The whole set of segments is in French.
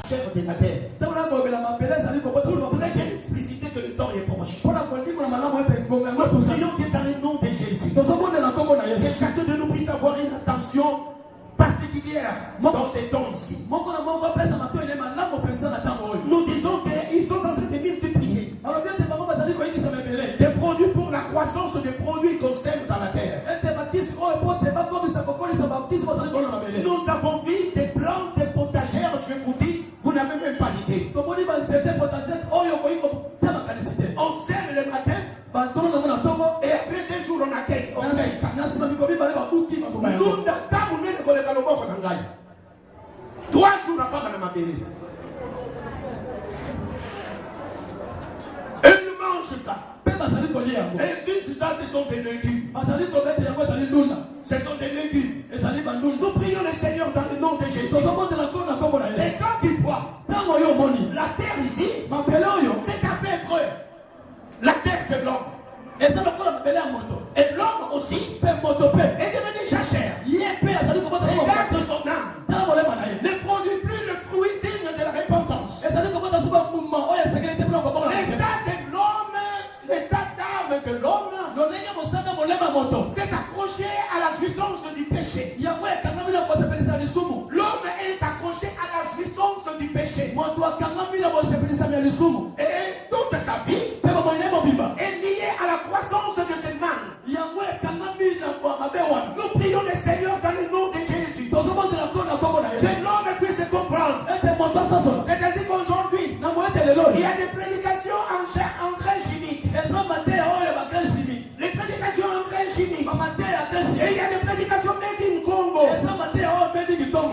chair de la terre. Pour très bien expliciter que le temps est proche. Nous prions que dans le nom de Jésus, que chacun de nous puisse avoir une attention particulière dans ces temps ici. Nous disons qu'ils sont en train de multiplier des produits pour la croissance des produits qu'on sème dans la terre. Nous avons vu des plantes, des potagères, je vous dis, vous n'avez même pas l'idée. On sème le matin et après 2 jours on accueille. On fait ça. 3 jours après dans ma bébé. Et ils mangent ça. Et disent ça, ce sont des légumes. Ce sont des légumes. Nous prions le Seigneur dans le nom de Jésus. Et quand tu vois la terre ici, c'est à peu près la terre de l'homme. Et l'homme aussi est devenu jachère. Il garde son âme. Ne produit plus le fruit digne de la repentance. L'état d'âme de l'homme s'est accroché à la jouissance du péché. L'homme est accroché à la jouissance du péché. Et toute sa vie est liée à la croissance de cette manne. Nous prions le Seigneur dans le nom de Jésus. Que l'homme puisse comprendre. C'est ainsi qu'aujourd'hui, il y a des prédications en grain chimique. Les prédications en grain chimique. Et il y a des prédications made in Congo.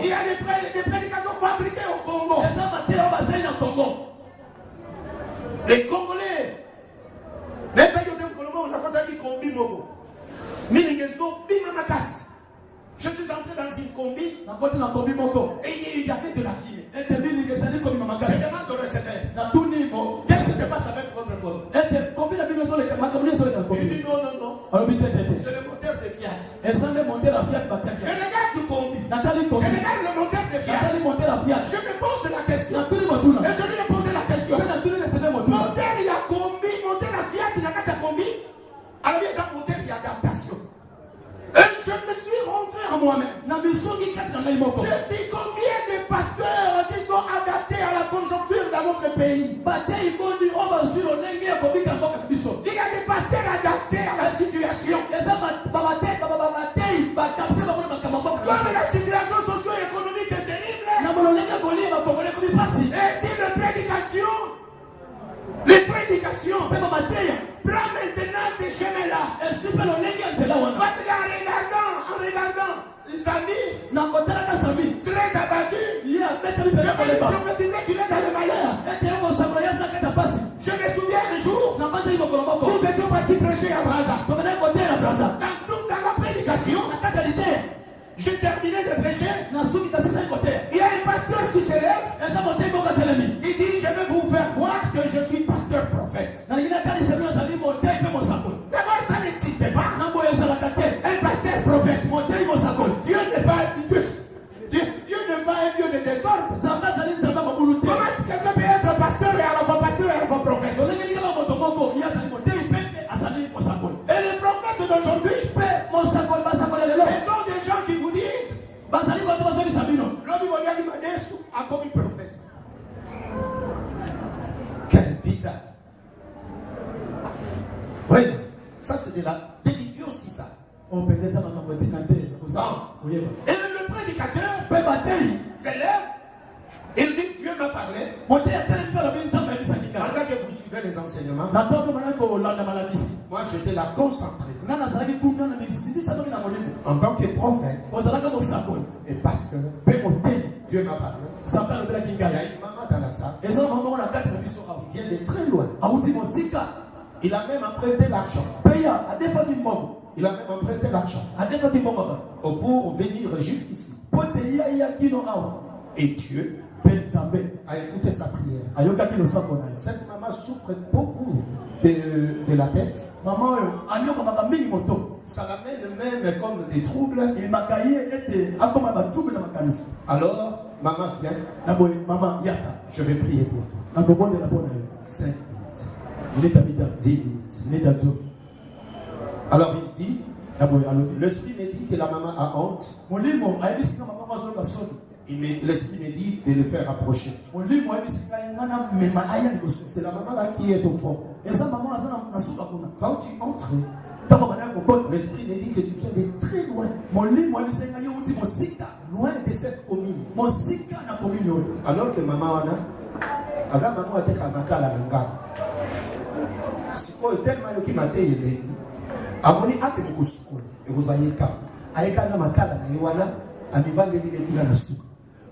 Il y a des prédications fabriquées au Congo. Les Congolais, je suis entré dans une combi et il y avait de la fumée. Je demande au receveur, qu'est-ce qui se passe avec votre corps? Il dit non. C'est le moteur de Fiat. Je regarde du combi. Je regarde le moteur de Fiat. Je me pose la question. Et je lui ai posé la question. Moteur il y a combi, moteur à Fiat, il y a combi. Alors il y a un moteur qui a adaptation. Et je me suis rentré en moi-même. Je dis combien de pasteurs qui sont adaptés à la conjoncture dans notre pays. Il y a des pasteurs adaptés à la situation. Comme la situation socio-économique est terrible. Et si les prédications prend maintenant ces chemins-là. Parce qu'en regardant les amis très abattus, je vais prophétiser qu'il est dans le malheur. Je me souviens un jour, nous étions partis prêcher à Braza. Dans la prédication, j'ai terminé de prêcher. Il y a un pasteur qui se lève. Il dit, je vais vous faire voir que je suis pasteur prophète. D'abord, ça n'existait pas. Un pasteur prophète. Dieu n'est pas un Dieu de désordre. Comment quelqu'un peut être pasteur et à la fois pasteur et à la fois prophète? Et les prophètes d'aujourd'hui, ce sont des gens qui vous disent a commis prophète. Quel bizarre. Oui, ça c'est de la déliture aussi ça. Et le prédicateur s'élève, il dit Dieu m'a parlé. Pendant que vous suivez les enseignements, moi j'étais là concentré. En tant que prophète et pasteur, Dieu m'a parlé. Il y a une maman dans la salle. Il vient de très loin. Il a même emprunté l'argent. Il a même emprunté l'argent pour venir jusqu'ici. Et Dieu a écouté sa prière. Cette maman souffre beaucoup de la tête. Ça l'amène même comme des troubles. Alors, Maman, viens. Je vais prier pour toi. 5 minutes. 10 minutes. Alors il dit, l'esprit me dit que la maman a honte. L'esprit me dit de le faire approcher. C'est la maman là qui est au fond. Quand tu entres, l'esprit me dit que tu viens de très loin. Loin de cette commune. Alors que maman a maman a été kamakala nanga. Si quoi tellement yoki mate yele. Amoni ate ne kusukula. Vous allez ka. Ayeka na makala na yiwana amivande lile bila na suka.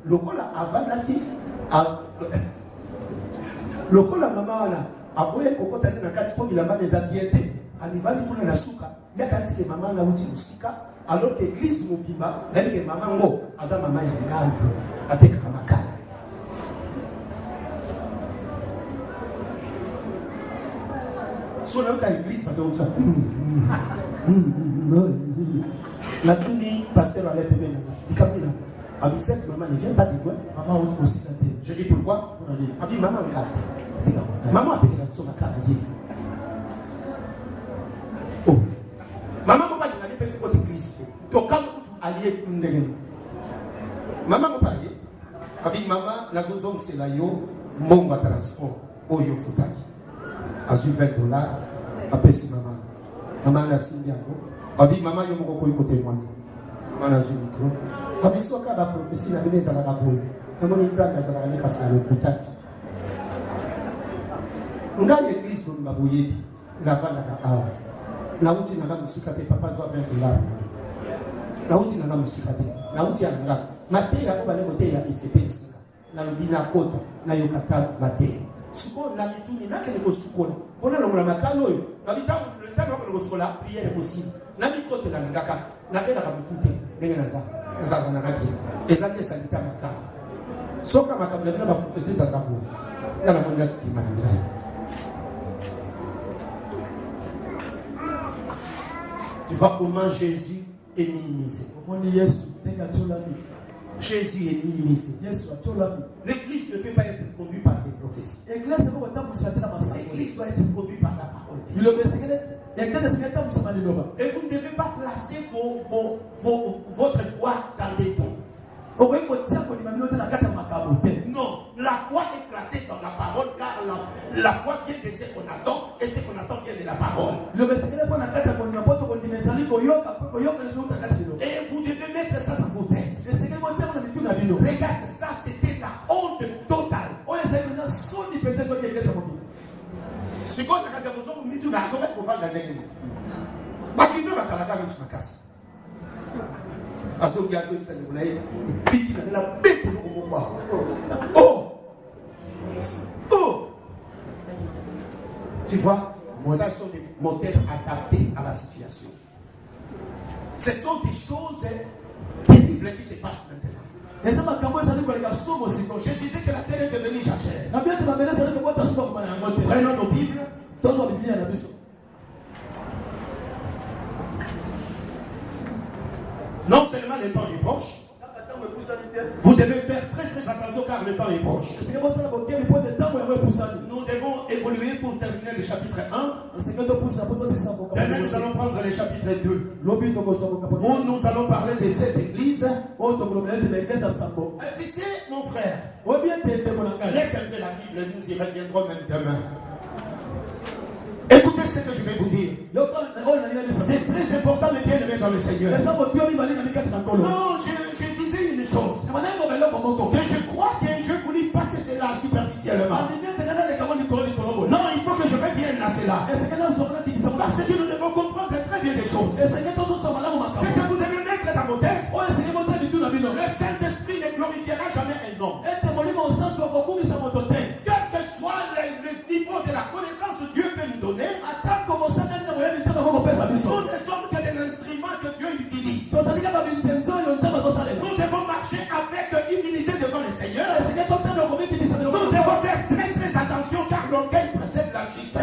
Lokola avandaki lokola mama wana aboye kokota na kati po bilamba des abiete amivande kuna na suka yakati ke mama na uti musika alors que l'église mobimba ndani ke mama ngo aza mama ya ngambo ateka makala. So là où l'église va te dire la tuni pasteur allait bébé là il camine là abi cette maman ne vient pas de quoi maman on aussi la tête. Je dis pourquoi abi maman regarde maman a été là sur la carrière. Oh maman m'a pas dit d'aller pour l'église to quand tu allié ndenge maman m'a pas dit abi maman la zone c'est là yo mbongo transport oyo futaki azu $20 apesi maman maman la sindiango abi maman yo moko ko témoigner maman azu micro abi soka ba prophétie na bineza la baboyo namoni nzanga za la kasi le kutati nga l'église bo baboyebi na vanda ka awa na uti na musika te papa zo $20 na uti na musika te na uti anga mateya ko bale kote ya ICP disika na lobina kota na yokata mateya suko na mituni nakene ko sukola bona longola makalo yo na bitango le tango ko sukola prière possible na mikote na ngaka na bela ka mutute ndenge na na ngaki ezate salita makalo soka makabla na ba professeur za kabo na na mona kimana ngai. Tu vois comment Jésus est minimisé. Jésus est minimisé. L'église ne peut pas être conduite par des prophéties. L'église doit être conduite par la parole de Dieu. Et vous ne devez pas placer votre foi dans des dons. Non, la foi est placée dans la parole car la foi vient de ce qu'on attend et ce qu'on attend vient de la parole. Et vous devez mettre ça dans vos têtes. Regarde, ça c'était la honte totale. C'est quoi la catégorie où nous avons fait pour faire la négligence? Bakino va s'arrêter avec ce macasse. Parce que vous avez dit ça, vous l'avez dit, vous la bête au moment. Oh! Oh! Tu vois, Mosaïques sont des modèles adaptés à la situation. Ce sont des choses terribles qui se passent maintenant. Je disais que la terre est devenue jachère. Prenons nos Bibles. Non seulement le temps est proche, vous devez faire très très attention car le temps est proche. Nous devons évoluer pour terminer le chapitre 1. Demain nous allons prendre le chapitre 2. Où nous allons parler de cette église. Tu sais mon frère, laisse un peu la Bible, nous y reviendrons même demain. Écoutez ce que je vais vous dire. C'est très important de bien aimer dans le Seigneur. Non, je disais une chose. Que je crois que je voulais passer cela superficiellement. Non, il faut que je revienne à cela. Parce que nous devons comprendre très bien des choses. Ce que vous devez mettre dans vos têtes. Le Saint-Esprit ne glorifiera jamais un nom. Quel que soit le niveau de la connaissance que Dieu peut nous donner, nous ne sommes que des instruments que Dieu utilise. Nous devons marcher avec humilité devant le Seigneur. Nous devons faire très très attention car l'orgueil précède la chute.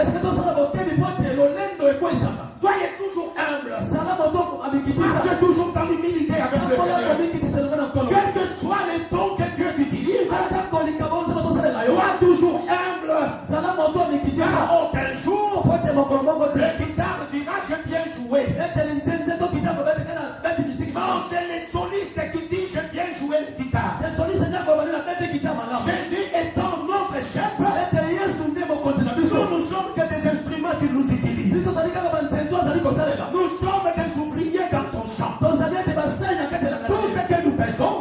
Le guitare dira j'ai bien joué. Non, c'est les solistes qui disent j'ai bien joué le guitare. Jésus étant notre chef, nous sommes que des instruments qu'il nous utilise. Nous sommes des ouvriers dans son champ. Tout ce que nous faisons,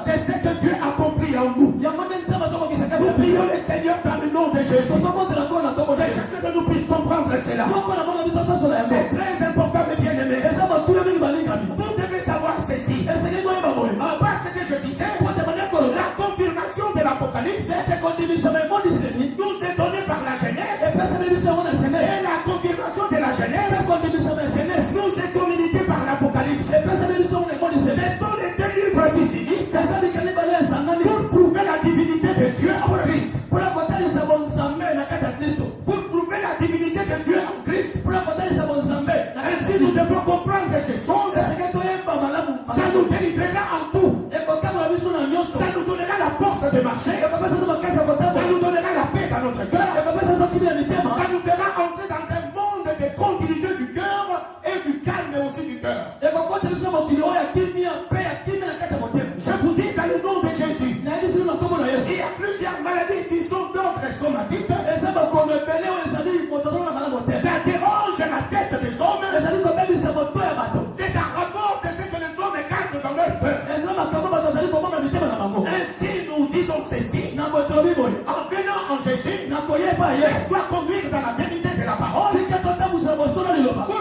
c'est ce que Dieu accomplit en nous. Nous prions le Seigneur dans le nom de Jésus. Est-ce que nous puissions comprendre cela? C'est très important, mes bien-aimés. Vous devez savoir ceci. En bas, ce que je disais, la confirmation de l'Apocalypse nous est donnée par la Genèse. Et la confirmation de la Genèse nous est communiquée par l'Apocalypse. Ce sont les deux livres qui s'unissent pour prouver la divinité de Dieu en Christ. Pour prouver la divinité de Dieu en Christ. Ainsi nous devons comprendre ces choses. Ça nous délivrera en tout. Ça nous donnera la force de marcher. Ça nous donnera la paix dans notre cœur. Ça nous fera entrer dans un monde de continuité du cœur et du calme mais aussi du cœur. Je vous dis dans le nom de Jésus, il y a plusieurs maladies qui sont d'ordre somatique. Ça dérange la tête des hommes. C'est un rapport de ce que les hommes gardent dans leur cœur. Ainsi nous disons ceci. En venant en Jésus, laisse-toi conduire dans la vérité de la parole. Pour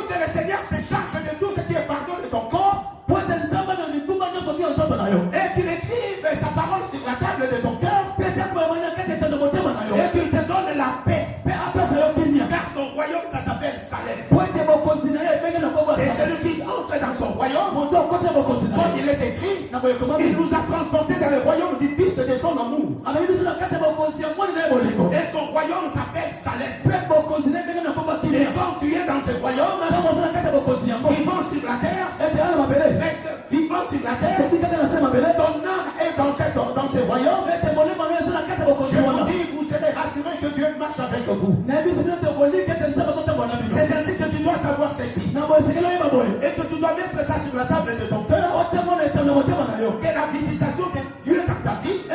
que le Seigneur se charge de tout ce qui est pardon de ton corps. Et qu'il écrive sa parole sur la table de ton cœur. Et qu'il te donne la paix. Car son royaume, ça s'appelle Salem. Et celui qui entre dans son royaume, comme il est écrit, il nous a transportés dans le royaume du Fils de son amour. Et son royaume s'appelle Salem. Et quand tu es dans ce royaume, vivant sur la terre, vivant sur la terre, ton âme est dans ce royaume. Je vous dis, vous serez rassurés que Dieu marche avec vous. C'est ainsi que tu dois savoir ceci. Et que tu dois mettre ça sur la table de ton cœur. Que la visitation de Dieu dans ta vie ne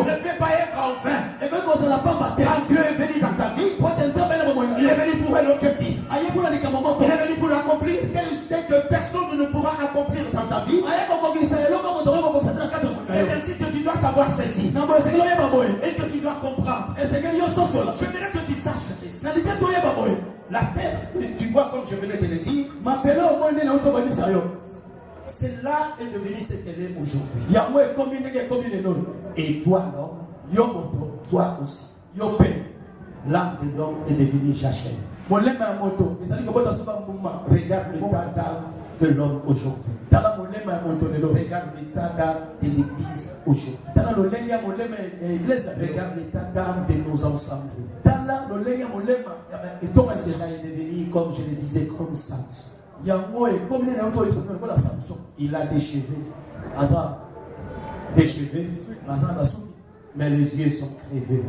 peut pas être en vain. Quand Dieu est venu dans ta vie, il est venu pour un objectif. Il est venu pour accomplir ce que personne ne pourra accomplir dans ta vie. C'est ainsi que tu dois savoir ceci. Et que tu dois comprendre. J'aimerais que tu saches ceci. La terre, tu vois comme je venais de le dire, cela est devenu ce qu'elle est aujourd'hui. Et toi l'homme, toi aussi. L'âme de l'homme est devenue jachère. Regarde l'état d'âme de l'homme aujourd'hui. Regarde l'état d'âme de l'église aujourd'hui. Regarde l'état d'âme de nos assemblées. Cela est devenu, comme je le disais, comme Samson. Il a des cheveux. Mais les yeux sont crevés.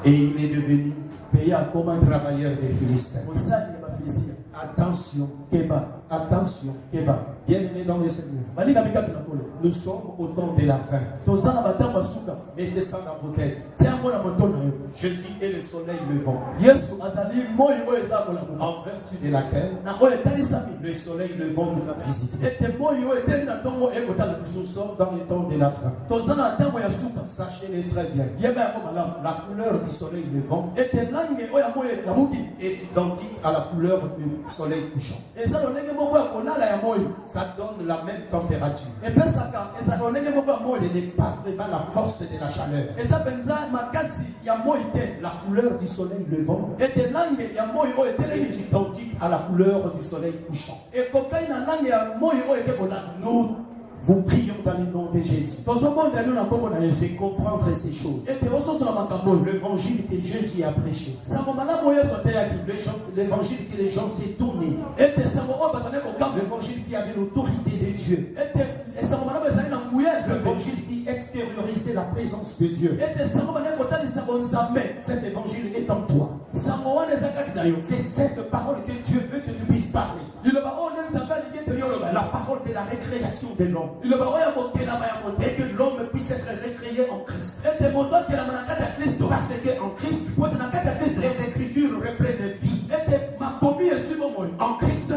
Et il est devenu travailleur des Philistins. Attention. Attention. Bien-aimés dans le Seigneur. Nous sommes au temps de la fin. Mettez ça dans vos têtes. Jésus est le soleil levant. En vertu de laquelle le soleil levant nous a visité. Nous sommes dans le temps de la fin. Sachez-le très bien. La couleur du soleil levant est identique à la couleur du soleil couchant. Ça donne la même température. Ce n'est pas vraiment la force de la chaleur. La couleur du soleil levant est identique à la couleur du soleil couchant. Nous vous prions dans le nom de Jésus. C'est comprendre ces choses. L'évangile que Jésus a prêché. L'évangile que les gens s'est donné. L'évangile qui avait l'autorité de Dieu. L'évangile qui extérioriser la présence de Dieu. Cet évangile est en toi. C'est cette parole que Dieu veut que tu puisses parler. La parole de la récréation de l'homme. Et que l'homme puisse être récréé en Christ. Parce qu'en Christ, les Écritures reprennent vie. En Christ,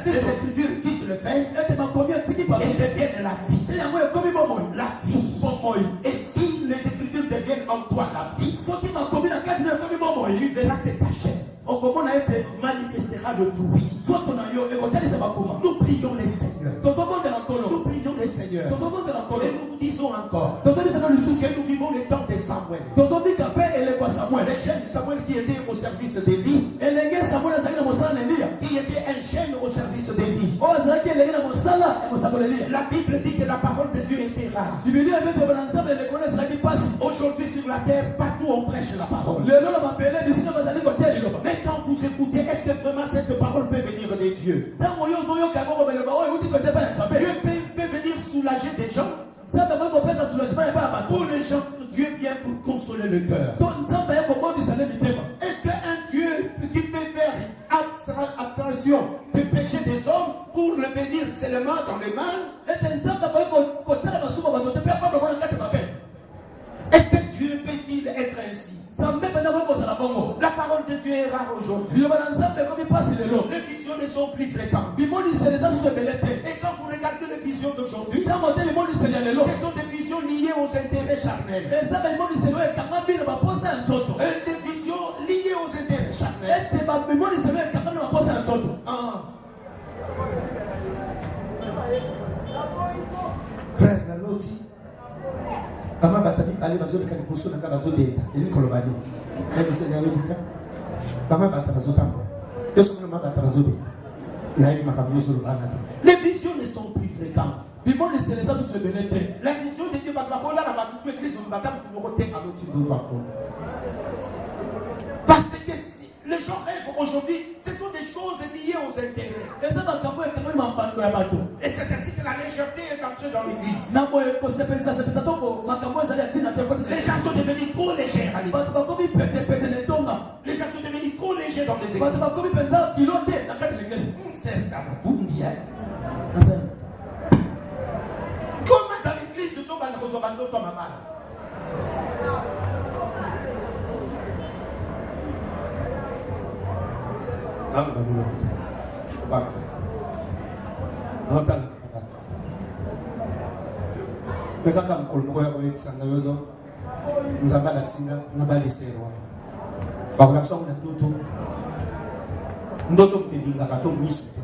les Écritures quittent le fait et deviennent la vie. La vie. Et si les Écritures deviennent en toi la vie, tu verras que ta chair manifestera le fruit. Nous prions les Seigneurs. Nous prions les Seigneurs. Et nous vous disons encore que nous vivons les temps de Samuel. Les jeunes Samuel qui était au service d'Élie, qui était un jeune au service d'Élie. La Bible dit que la parole de Dieu était rare. Aujourd'hui sur la terre, partout on prêche la parole. Mais quand vous écoutez, est-ce que vraiment cette parole peut venir de Dieu? Dieu peut venir soulager des gens. Pour les gens, Dieu vient pour consoler le cœur. Est-ce qu'un Dieu qui peut faire abstraction du péché des hommes pour le bénir seulement dans le mal? Est-ce que Dieu peut-il être ainsi? La parole de Dieu est rare aujourd'hui. Les visions ne sont plus fréquentes. Et quand vous regardez les visions d'aujourd'hui, ce sont des visions liées aux intérêts charnels. Des visions liées aux intérêts charnels. Frère Naloti, Mama Batami Bali Bazoli Kanipusu Nanga Bazodeta, Eli Kolobani, Nabise Nayobika, Mama Batabazotamba, Yosu Mama Batabazodi, Naïm Makamusu Lubanata. Les visions ne sont plus fréquentes. La vision de Dieu, parce que les gens rêvent aujourd'hui, ce sont des choses liées aux intérêts. Et c'est ainsi que la légèreté est entrée dans l'église. Les gens sont devenus trop légers à l'église. Les gens sont devenus trop légers dans les églises. C'est comment dans l'église tu vas recevoir ton maman? Mekaka mkolo moko ya koyebisanga yo no nzambe alakisinga na baleserwa bakolakisa ngo na ndoto motebingaka to miso te